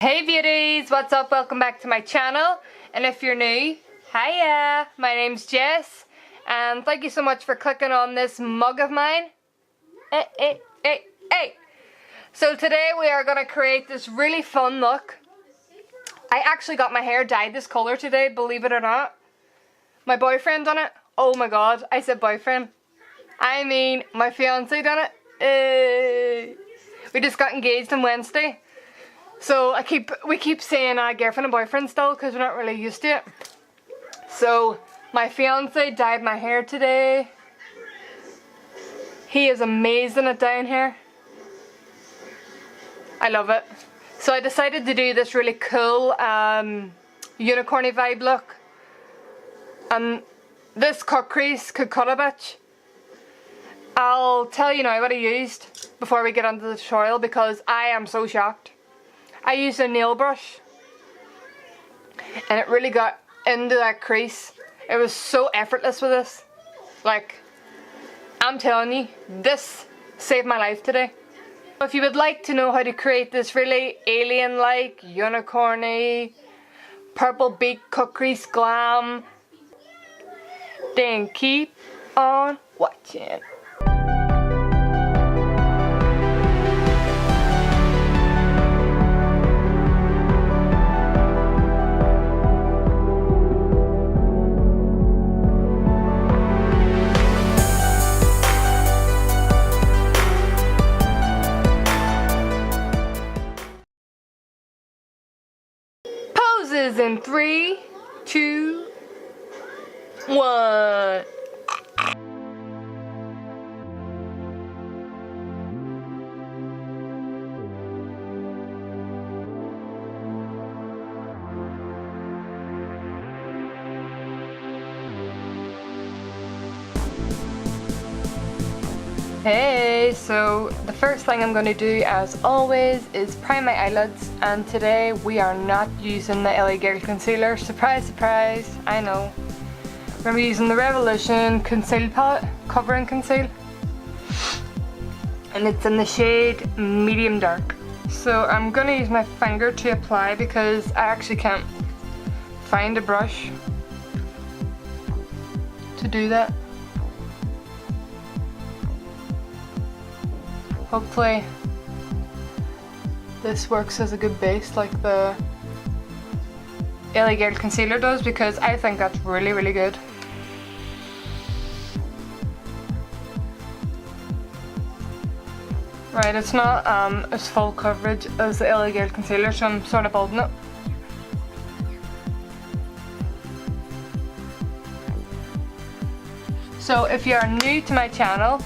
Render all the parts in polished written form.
Hey beauties, what's up? Welcome back to my channel, and if you're new, hiya, my name's Jess, and thank you so much for clicking on this mug of mine. So today we are going to create this really fun look. I actually got my hair dyed this colour today, believe it or not. My boyfriend done it. Oh my god, I said boyfriend. I mean, my fiance done it. We just got engaged on Wednesday. So we keep saying girlfriend and boyfriend still because we're not really used to it. So my fiance dyed my hair today. He is amazing at dyeing hair. I love it. So I decided to do this really cool unicorny vibe look. And this cut crease could cut a bitch. I'll tell you now what I used before we get onto the tutorial because I am so shocked. I used a nail brush and it really got into that crease. It was so effortless with this. Like, I'm telling you, this saved my life today. If you would like to know how to create this really alien-like, unicorny, purple beak cut crease glam, then keep on watching. In 3, 2, 1. Hey, so the first thing I'm going to do as always is prime my eyelids, and today we are not using the LA Girl Concealer. Surprise, surprise, I know. We're going to be using the Revolution Conceal Palette, Cover and Conceal. And it's in the shade Medium Dark. So I'm going to use my finger to apply because I actually can't find a brush to do that. Hopefully this works as a good base like the LA Girl Concealer does, because I think that's really, really good. Right, it's not as full coverage as the LA Girl Concealer, so I'm sort of building it. So if you are new to my channel,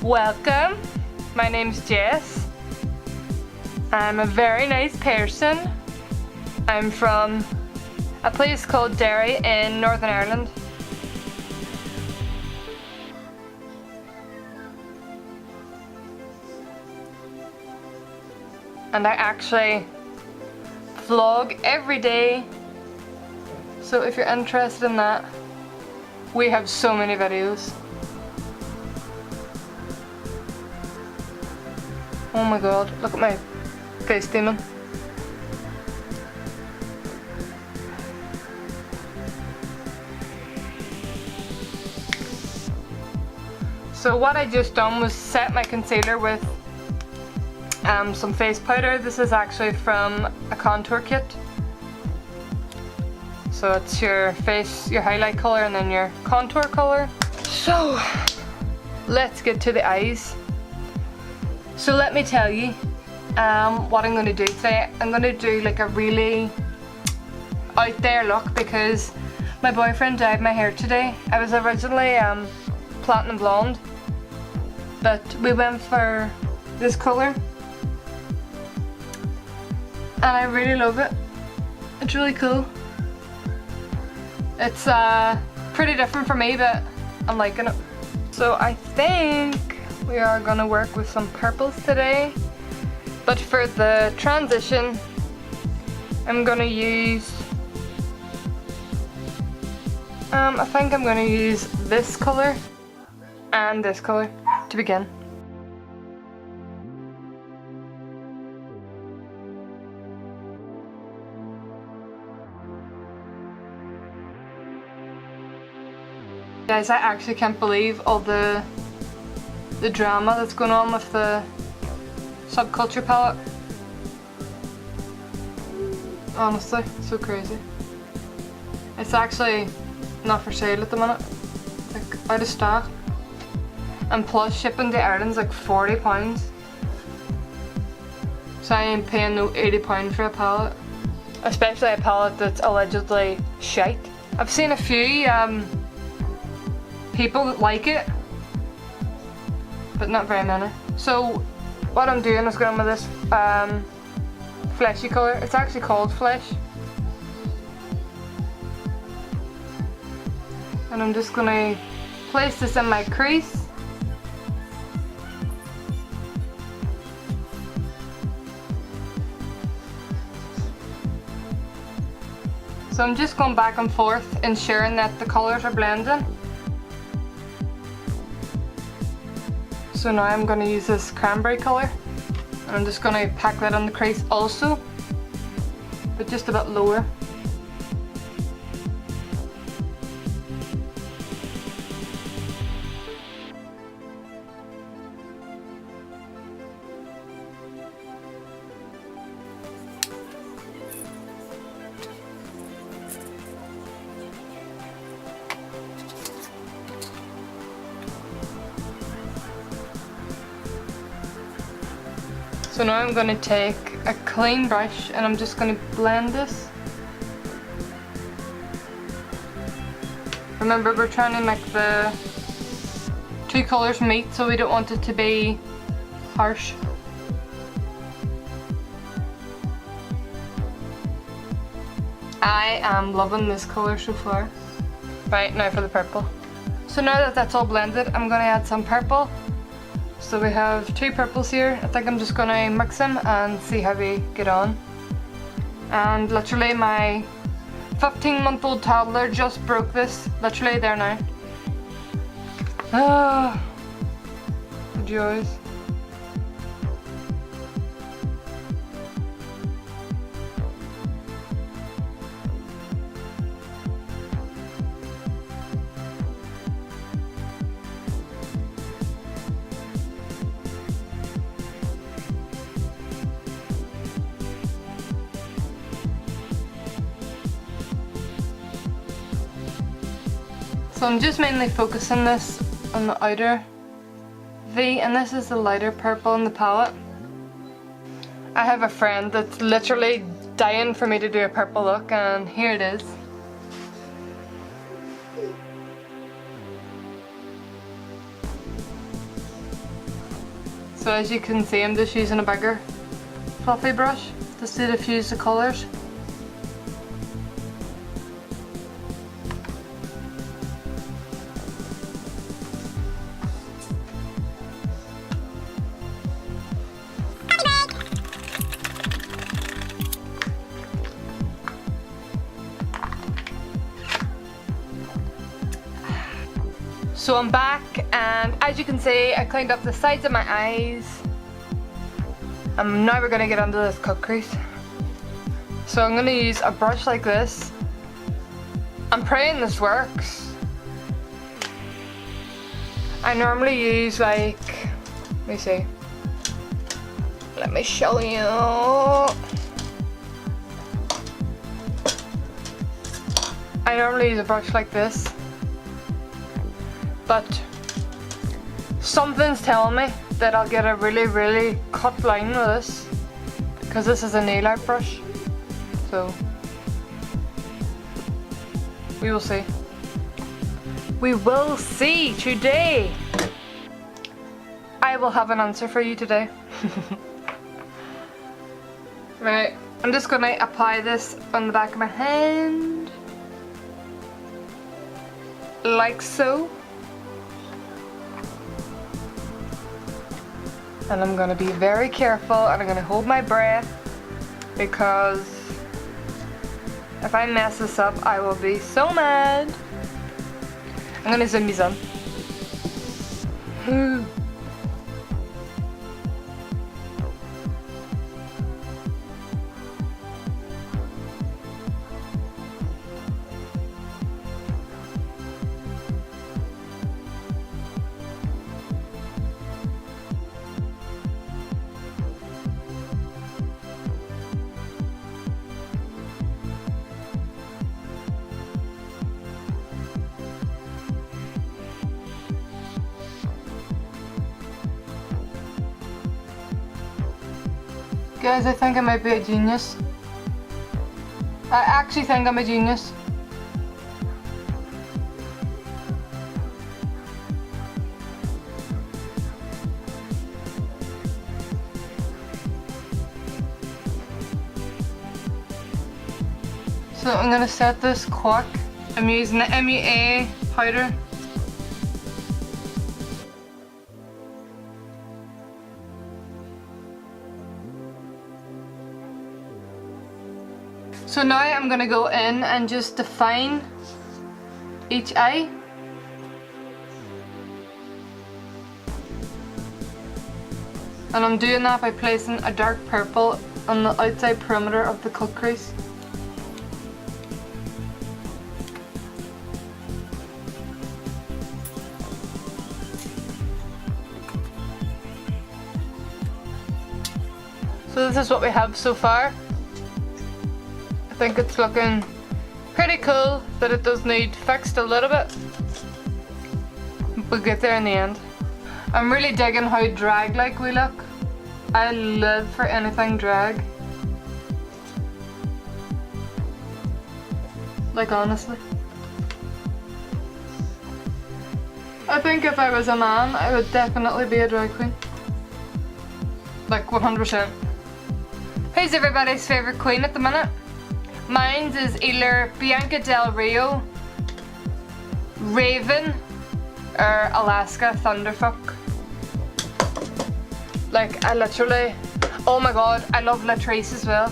welcome. My name's Jess. I'm a very nice person. I'm from a place called Derry in Northern Ireland. And I actually vlog every day. So if you're interested in that, we have so many videos. Oh my god, look at my face demon. So what I just done was set my concealer with some face powder. This is actually from a contour kit. So it's your face, your highlight colour, and then your contour colour. So let's get to the eyes. So let me tell you what I'm going to do today. I'm going to do like a really out there look because my boyfriend dyed my hair today. I was originally platinum blonde, but we went for this colour and I really love it. It's really cool. It's pretty different for me, but I'm liking it. So I think we are going to work with some purples today, but for the transition I'm going to use I think I'm going to use this colour and this colour to begin. Guys, I actually can't believe all the drama that's going on with the subculture palette. Honestly, so crazy. It's actually not for sale at the minute. It's like out of stock. And plus shipping to Ireland's like £40. So I ain't paying no £80 for a palette. Especially a palette that's allegedly shite. I've seen a few people that like it, but not very many. So what I'm doing is going with this fleshy colour. It's actually called Flesh. And I'm just going to place this in my crease. So I'm just going back and forth, ensuring that the colours are blending. So now I'm going to use this cranberry colour, and I'm just going to pack that on the crease also, but just a bit lower. So now I'm going to take a clean brush and I'm just going to blend this. Remember, we're trying to make the two colours meet, so we don't want it to be harsh. I am loving this colour so far. Right, now for the purple. So now that that's all blended, I'm going to add some purple. So we have two purples here. I think I'm just going to mix them and see how we get on. And literally my 15-month-old toddler just broke this. Literally there now. Ah, the joys. So I'm just mainly focusing this on the outer V, and this is the lighter purple in the palette. I have a friend that's literally dying for me to do a purple look, and here it is. So as you can see, I'm just using a bigger fluffy brush just to diffuse the colours. So I'm back, and as you can see, I cleaned up the sides of my eyes. And now we're going to get onto this cut crease. So I'm going to use a brush like this. I'm praying this works. I normally use like, let me see. Let me show you. I normally use a brush like this. But something's telling me that I'll get a really cut line with this, because this is a nail art brush. So we will see. We will see today. I will have an answer for you today. Right, I'm just gonna apply this on the back of my hand, like so. And I'm going to be very careful, and I'm going to hold my breath, because if I mess this up, I will be so mad. I'm going to zoom these in. Guys, I think I might be a genius. I actually think I'm a genius. So I'm gonna set this quick. I'm using the MEA powder. So now I'm gonna go in and just define each eye. And I'm doing that by placing a dark purple on the outside perimeter of the cut crease. So this is what we have so far. I think it's looking pretty cool, but it does need fixed a little bit. We'll get there in the end. I'm really digging how drag-like we look. I live for anything drag. Like, honestly. I think if I was a man, I would definitely be a drag queen. Like 100%. Who's everybody's favourite queen at the minute? Mine is either Bianca Del Rio, Raven, or Alaska Thunderfuck. Like, I literally, oh my god, I love Latrice as well.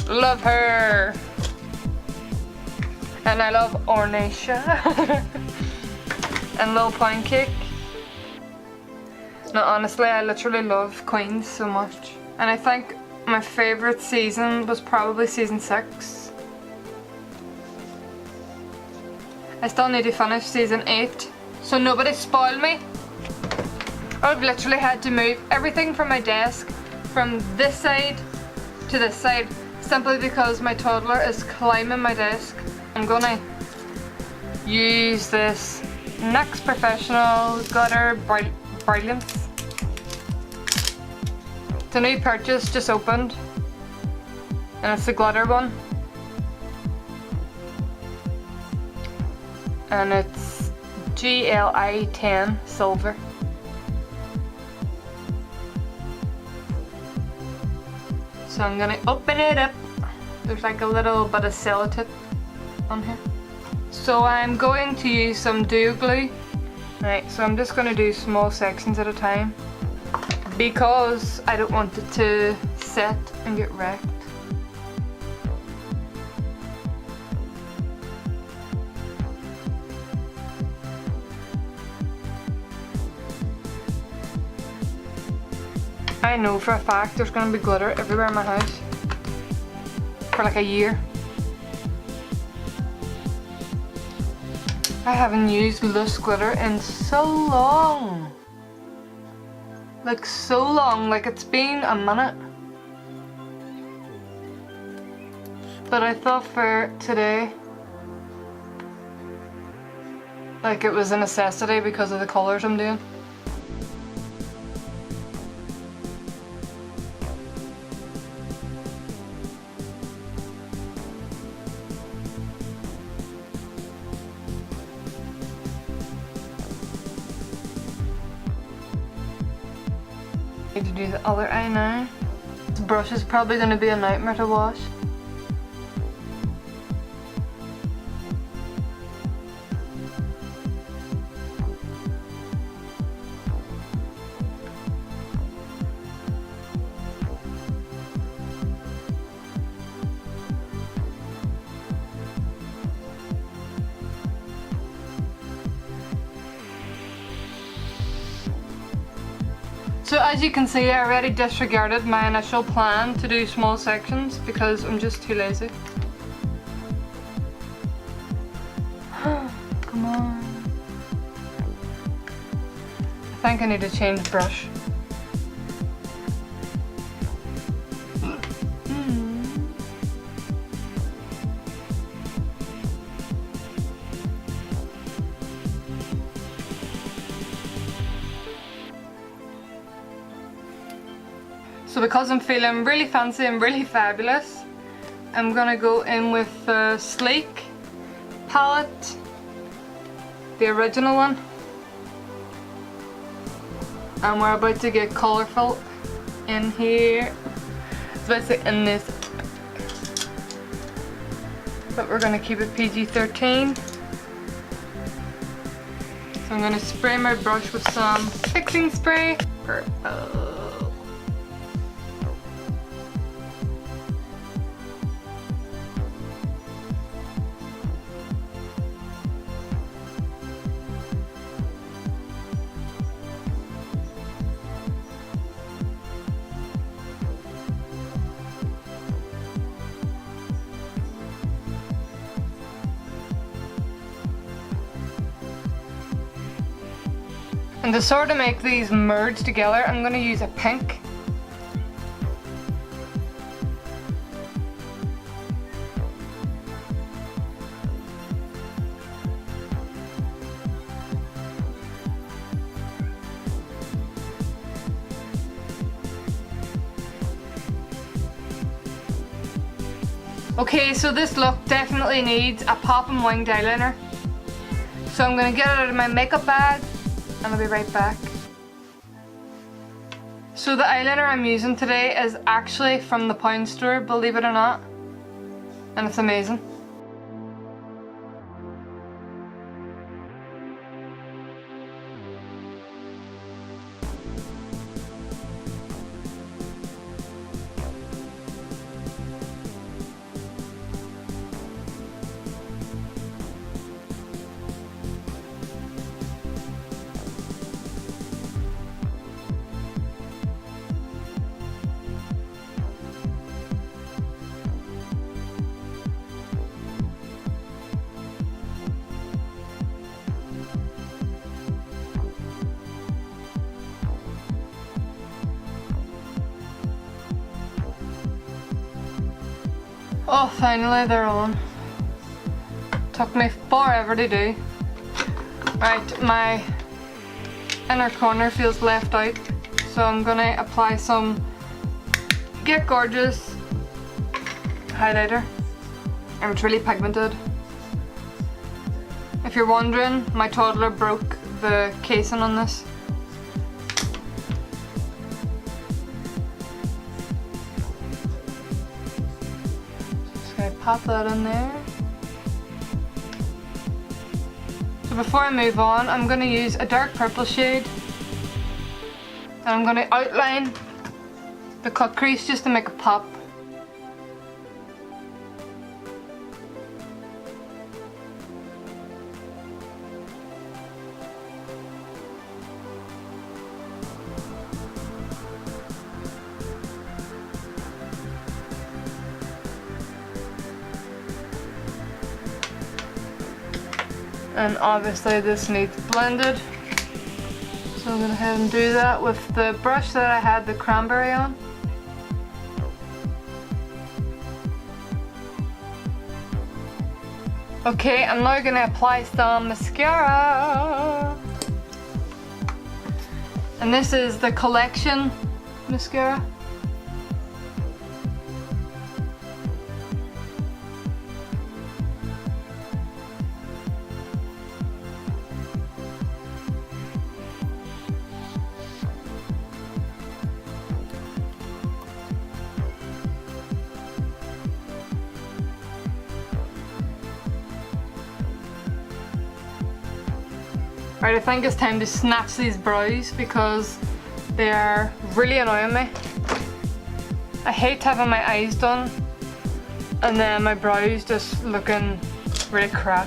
Love her. And I love Ornacia. And Lil Pancake. No, honestly, I literally love queens so much. And I think my favourite season was probably season 6. I still need to finish season 8. So nobody spoil me. I've literally had to move everything from my desk from this side to this side simply because my toddler is climbing my desk. I'm gonna use this NYX Professional Glitter Brilliance. It's a new purchase, just opened, and it's the glitter one, and it's GLI 10 silver. So I'm gonna open it up. There's like a little bit of sellotape on here. So I'm going to use some duo glue. Right, so I'm just gonna do small sections at a time, because I don't want it to set and get wrecked. I know for a fact there's gonna be glitter everywhere in my house for like a year. I haven't used loose glitter in so long. Like so long, like it's been a minute. But I thought for today, like it was a necessity because of the colours I'm doing. Need to do the other eye now. This brush is probably going to be a nightmare to wash. So as you can see, I already disregarded my initial plan to do small sections because I'm just too lazy. Come on. I think I need to change the brush. So because I'm feeling really fancy and really fabulous, I'm gonna go in with the Sleek palette, the original one. And we're about to get colourful in here. It's basically in this, but we're gonna keep it PG-13. So I'm gonna spray my brush with some fixing spray. Purple. And to sort of make these merge together, I'm going to use a pink. Okay, so this look definitely needs a pop and winged eyeliner. So I'm going to get it out of my makeup bag. And I'll be right back. So the eyeliner I'm using today is actually from the pound store, believe it or not. And it's amazing. Oh, finally they're on. Took me forever to do. Right, my inner corner feels left out, so I'm gonna apply some Get Gorgeous highlighter, and it's really pigmented. If you're wondering, my toddler broke the casing on this. Pop that in there. So before I move on, I'm going to use a dark purple shade, and I'm going to outline the cut crease just to make a pop. And obviously this needs blended, so I'm going to go ahead and do that with the brush that I had the cranberry on. Okay, I'm now going to apply some mascara, and this is the Collection mascara. Right, I think it's time to snatch these brows because they are really annoying me. I hate having my eyes done and then my brows just looking really crap.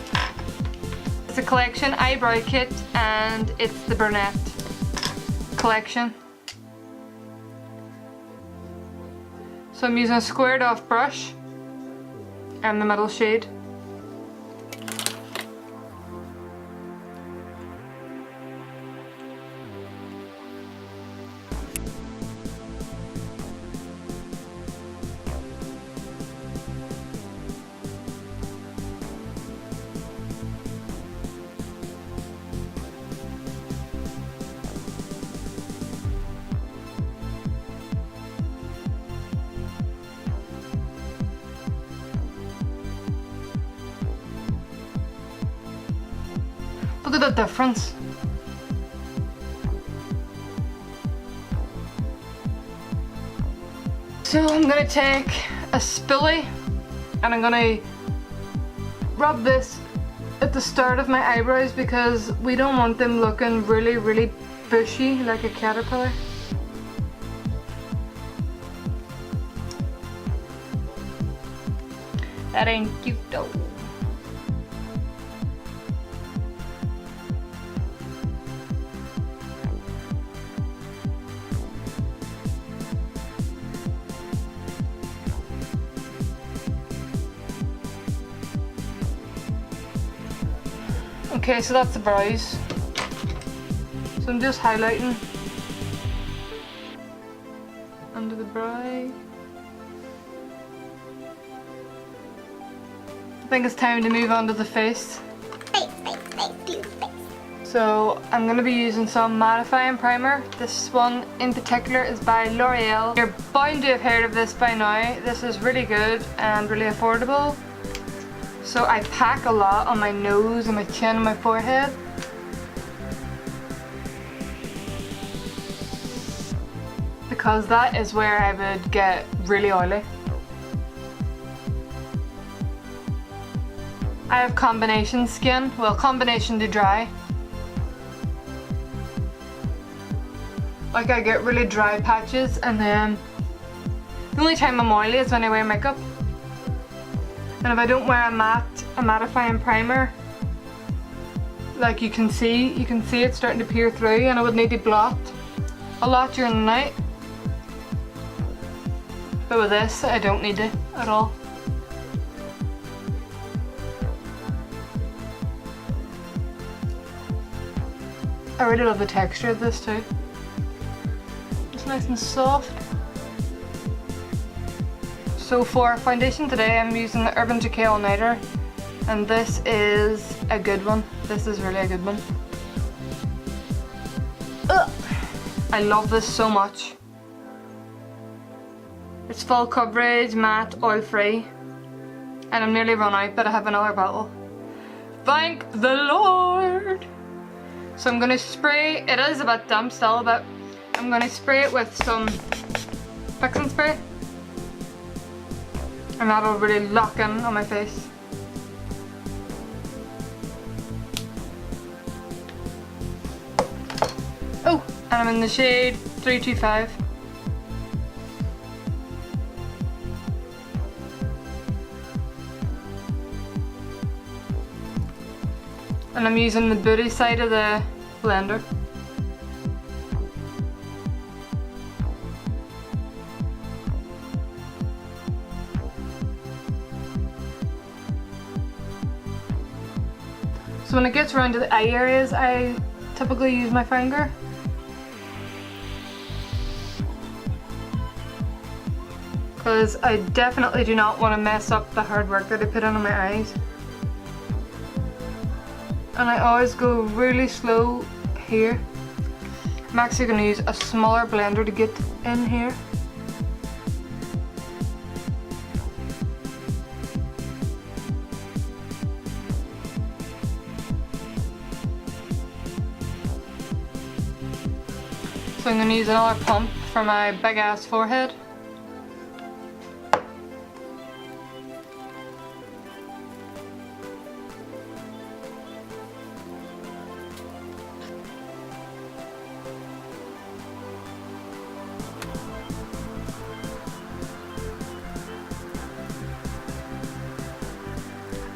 It's a Collection eyebrow kit and it's the brunette collection. So I'm using a squared off brush and the middle shade. at the difference. So I'm gonna take a spoolie and I'm gonna rub this at the start of my eyebrows because we don't want them looking really bushy like a caterpillar. That ain't cute though. Okay, so that's the brows. So I'm just highlighting under the brow. I think it's time to move on to the face. So I'm going to be using some mattifying primer. This one in particular is by L'Oreal. You're bound to have heard of this by now. This is really good and really affordable. So I pack a lot on my nose and my chin and my forehead. Because that is where I would get really oily. I have combination skin, well, combination to dry. Like I get really dry patches, and then the only time I'm oily is when I wear makeup. And if I don't wear a mattifying primer, like you can see it's starting to peer through, and I would need to blot a lot during the night. But with this, I don't need it at all. I really love the texture of this too. It's nice and soft. So for foundation today, I'm using the Urban Decay All Nighter, and this is a good one. This is really a good one. Ugh. I love this so much. It's full coverage, matte, oil free, and I'm nearly run out, but I have another bottle. Thank the Lord! So I'm gonna spray, it is a bit damp still, but I'm gonna spray it with some fixing spray. And that'll really lock in on my face. Oh, and I'm in the shade 325. And I'm using the booty side of the blender. So when it gets around to the eye areas, I typically use my finger. Because I definitely do not want to mess up the hard work that I put in on my eyes. And I always go really slow here. I'm actually going to use a smaller blender to get in here. So I'm going to use another pump for my big ass forehead.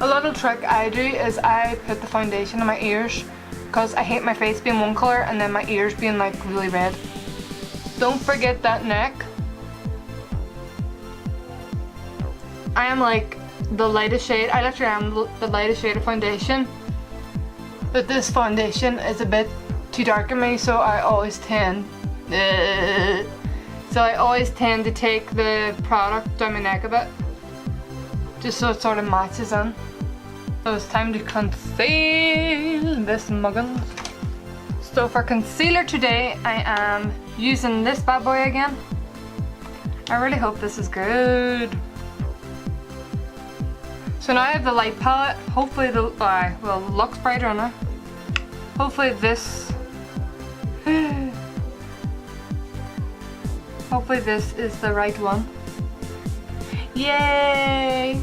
A little trick I do is I put the foundation in my ears because I hate my face being one colour and then my ears being like really red. Don't forget that neck. I am like the lightest shade, I literally am the lightest shade of foundation. But this foundation is a bit too dark on me, so I always tend to take the product down my neck a bit. Just so it sort of matches in. So it's time to conceal this muggins. So for concealer today, I am using this bad boy again. I really hope this is good. So now I have the light palette. Hopefully the, well, looks brighter now. Hopefully this hopefully this is the right one. Yay!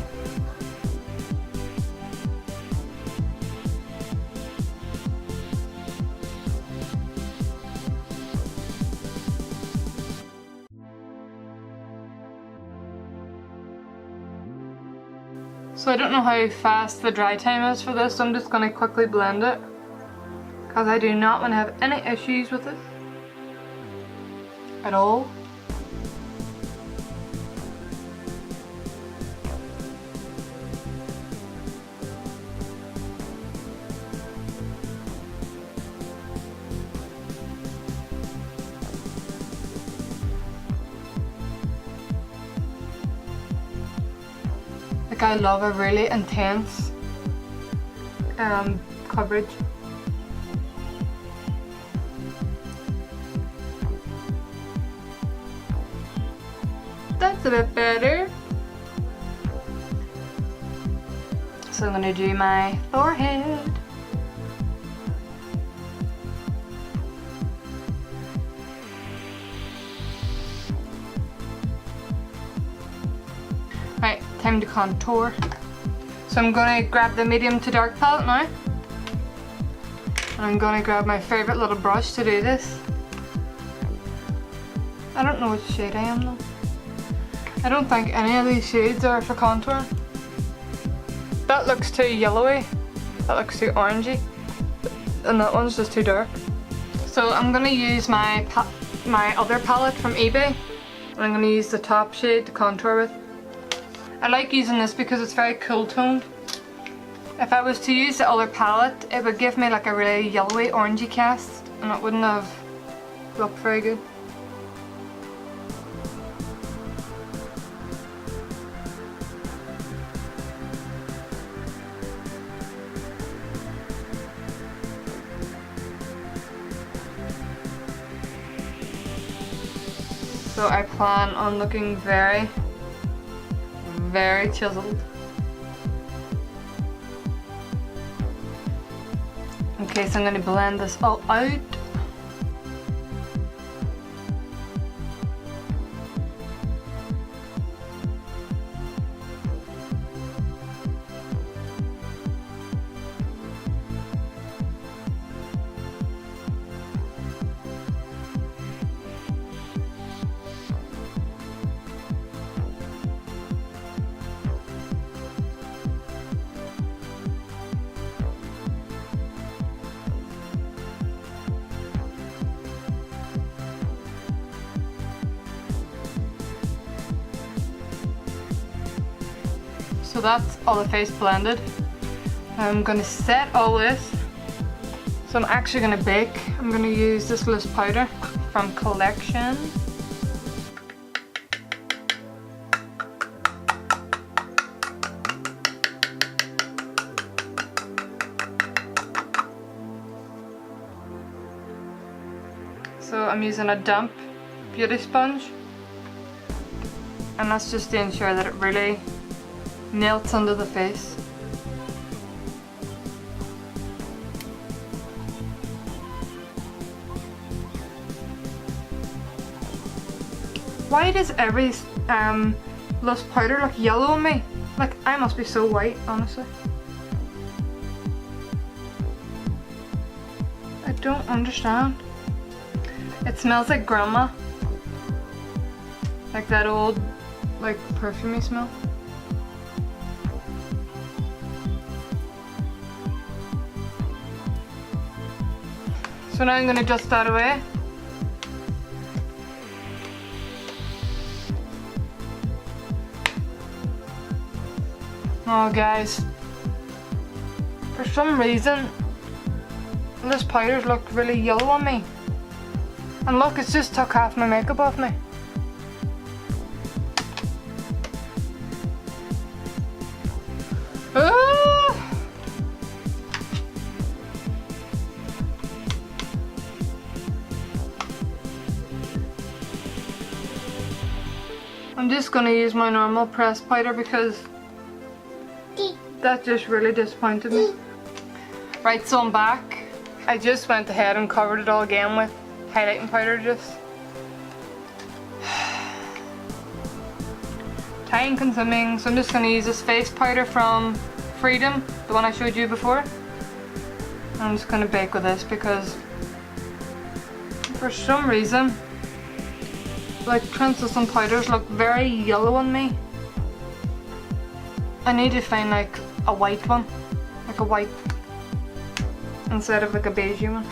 So I don't know how fast the dry time is for this, so I'm just going to quickly blend it, because I do not want to have any issues with it at all. Like, I love a really intense coverage. That's a bit better. So I'm gonna do my forehead. Right, time to contour. So I'm gonna grab the medium to dark palette now. And I'm gonna grab my favorite little brush to do this. I don't know which shade I am though. I don't think any of these shades are for contour. That looks too yellowy. That looks too orangey. And that one's just too dark. So I'm gonna use my other palette from eBay. And I'm gonna use the top shade to contour with. I like using this because it's very cool toned. If I was to use the other palette, it would give me like a really yellowy orangey cast and it wouldn't have looked very good. So I plan on looking very chiseled. Okay, so I'm going to blend this all out. So that's all the face blended. I'm going to set all this. So I'm actually going to bake. I'm going to use this loose powder from Collection. So I'm using a damp beauty sponge. And that's just to ensure that it really melts under the face. Why does every loose powder look yellow on me? Like, I must be so white, honestly. I don't understand. It smells like grandma. Like that old, like, perfumey smell. So now I'm going to dust that away. Oh guys, for some reason this powder's look really yellow on me. And look, it's just took half my makeup off me. I'm just gonna use my normal pressed powder because that just really disappointed me. Right, so I'm back I just went ahead and covered it all again with highlighting powder just. Time consuming, so I'm just going to use this face powder from Freedom, the one I showed you before. I'm just going to bake with this because for some reason like translucent powders look very yellow on me. I need to find like a white one, like a white instead of like a beige one.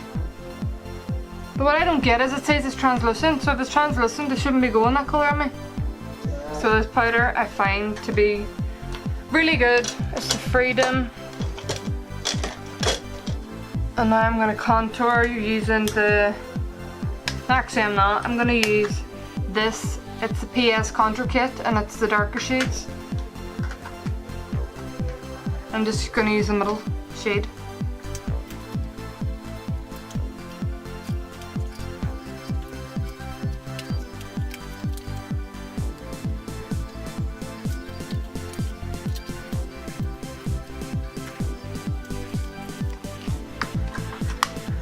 But what I don't get is it says it's translucent, so if it's translucent it shouldn't be going that colour on me. So this powder I find to be really good. It's the Freedom. And now I'm going to contour using the, actually I'm not, I'm going to use this. It's the PS Contour Kit and it's the darker shades. I'm just going to use the middle shade.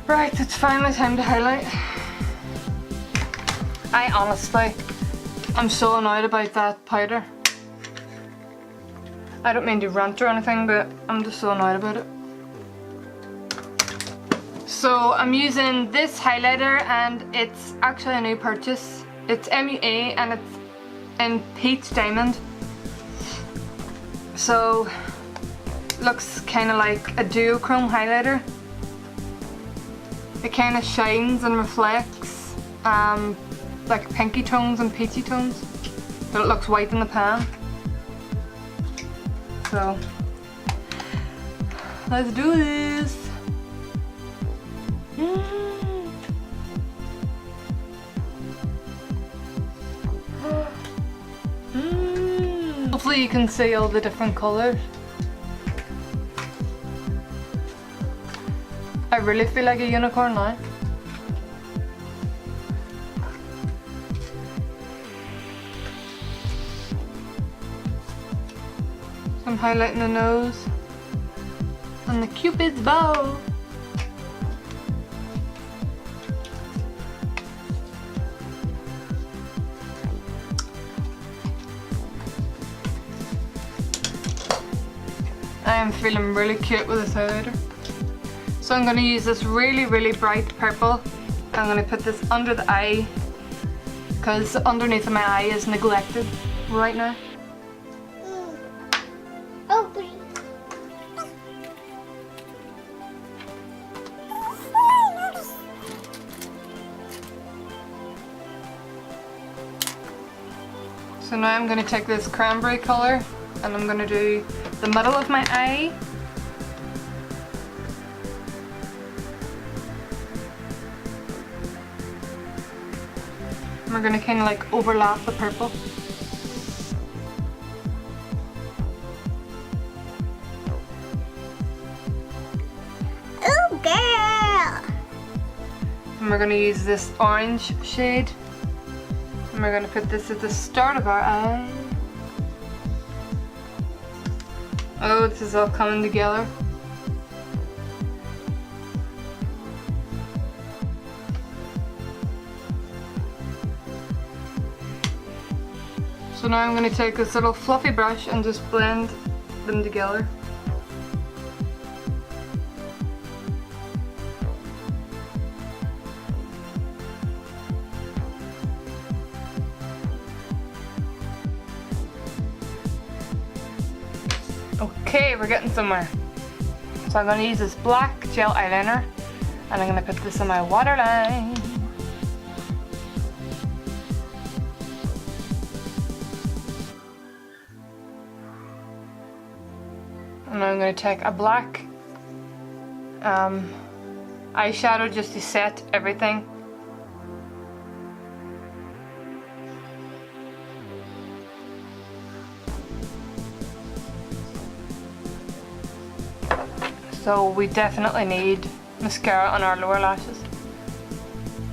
Right, it's finally time to highlight. I honestly, I'm so annoyed about that powder. I don't mean to rant or anything, but I'm just so annoyed about it. So I'm using this highlighter and it's actually a new purchase. It's MUA and it's in Peach Diamond. So, looks kind of like a duochrome highlighter. It kind of shines and reflects like pinky tones and peachy tones, but it looks white in the pan. So let's do this. Hopefully you can see all the different colours. I really feel like a unicorn now. So I'm highlighting the nose and the Cupid's bow. I am feeling really cute with this highlighter. So I'm going to use this really, really bright purple. I'm going to put this under the eye because underneath of my eye is neglected right now. Oh, please. So now I'm going to take this cranberry colour and I'm going to do the middle of my eye. We're going to kind of like overlap the purple. Oh, girl! And we're going to use this orange shade. And we're going to put this at the start of our eye. Oh, this is all coming together. So now I'm going to take this little fluffy brush and just blend them together. Okay, we're getting somewhere. So I'm going to use this black gel eyeliner and I'm going to put this on my waterline. And I'm going to take a black eyeshadow just to set everything. So we definitely need mascara on our lower lashes.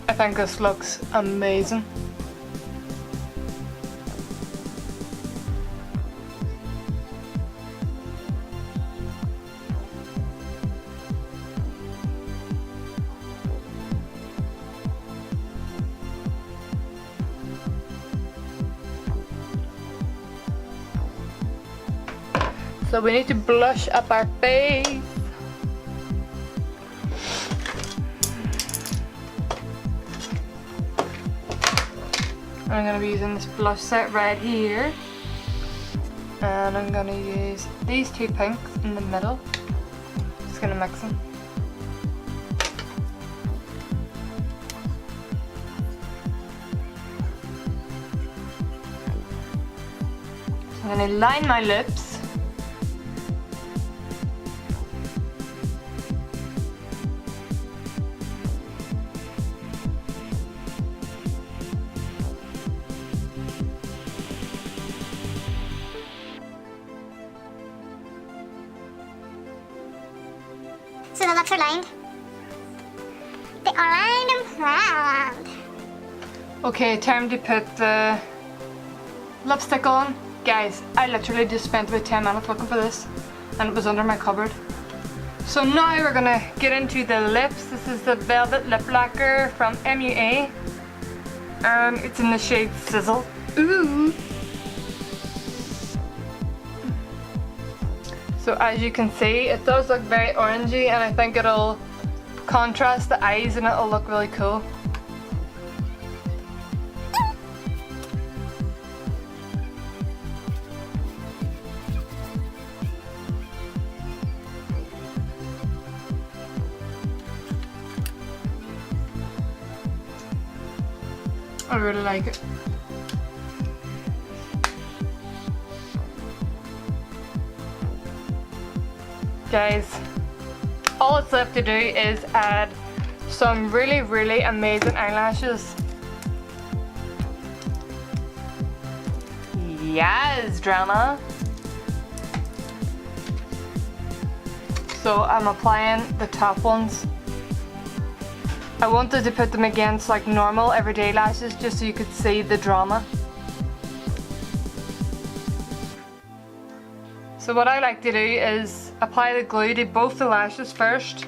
I think this looks amazing. So we need to blush up our face. I'm going to be using this blush set right here. And I'm going to use these two pinks in the middle. Just going to mix them. So I'm going to line my lips. So the lips are lined. They are lined and round. Okay, time to put the lipstick on. Guys, I literally just spent about 10 minutes looking for this and it was under my cupboard. So now we're gonna get into the lips. This is the Velvet Lip Lacquer from MUA. It's in the shade Sizzle. Ooh! So as you can see, it does look very orangey and I think it'll contrast the eyes and it'll look really cool. I really like it. Guys, all it's left to do is add some really amazing eyelashes. Yes, drama. So I'm applying the top ones. I wanted to put them against like normal everyday lashes just so you could see the drama. So what I like to do is apply the glue to both the lashes first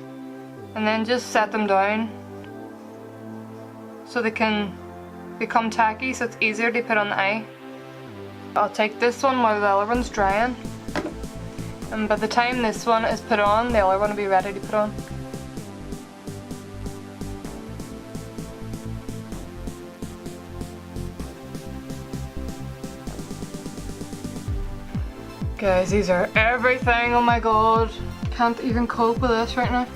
and then just set them down so they can become tacky, so it's easier to put on the eye. I'll take this one while the other one's drying, and by the time this one is put on, the other one will be ready to put on. Guys, these are everything, oh my god. Can't even cope with this right now.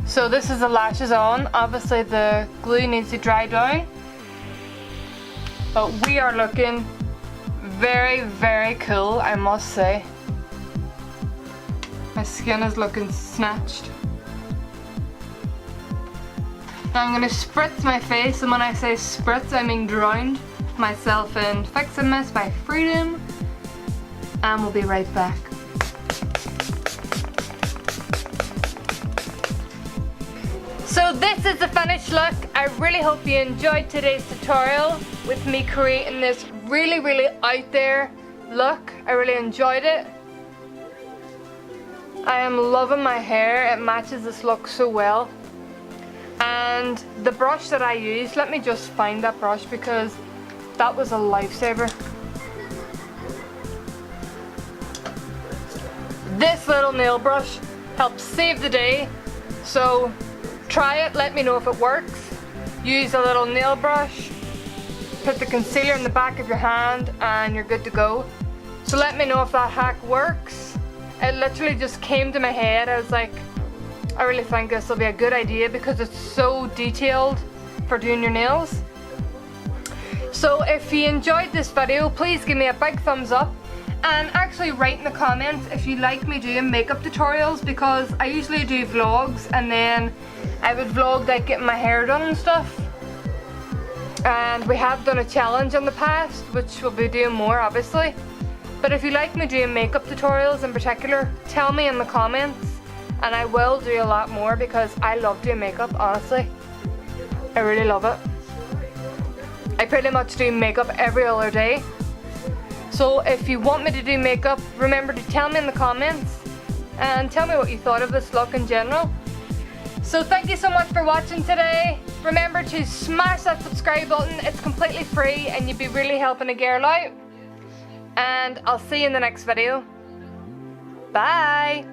So this is the lashes on. Obviously the glue needs to dry down. But we are looking very cool, I must say. My skin is looking snatched. Now I'm going to spritz my face, and when I say spritz I mean drown myself in Fix and Mist by Freedom. And we'll be right back. So this is the finished look. I really hope you enjoyed today's tutorial with me creating this really out there look. I really enjoyed it. I am loving my hair. It matches this look so well. And the brush that I used, let me just find that brush because that was a lifesaver. This little nail brush helps save the day. So try it, let me know if it works. Use a little nail brush, put the concealer in the back of your hand and you're good to go. So let me know if that hack works. It literally just came to my head. I was like, I really think this will be a good idea because it's so detailed for doing your nails. So if you enjoyed this video, please give me a big thumbs up. And actually write in the comments if you like me doing makeup tutorials, because I usually do vlogs and then I would vlog like getting my hair done and stuff. And we have done a challenge in the past, which we'll be doing more obviously. But if you like me doing makeup tutorials in particular, tell me in the comments and I will do a lot more because I love doing makeup, honestly. I really love it. I pretty much do makeup every other day. So if you want me to do makeup, remember to tell me in the comments and tell me what you thought of this look in general. So thank you so much for watching today. Remember to smash that subscribe button. It's completely free and you'd be really helping a girl out. And I'll see you in the next video. Bye.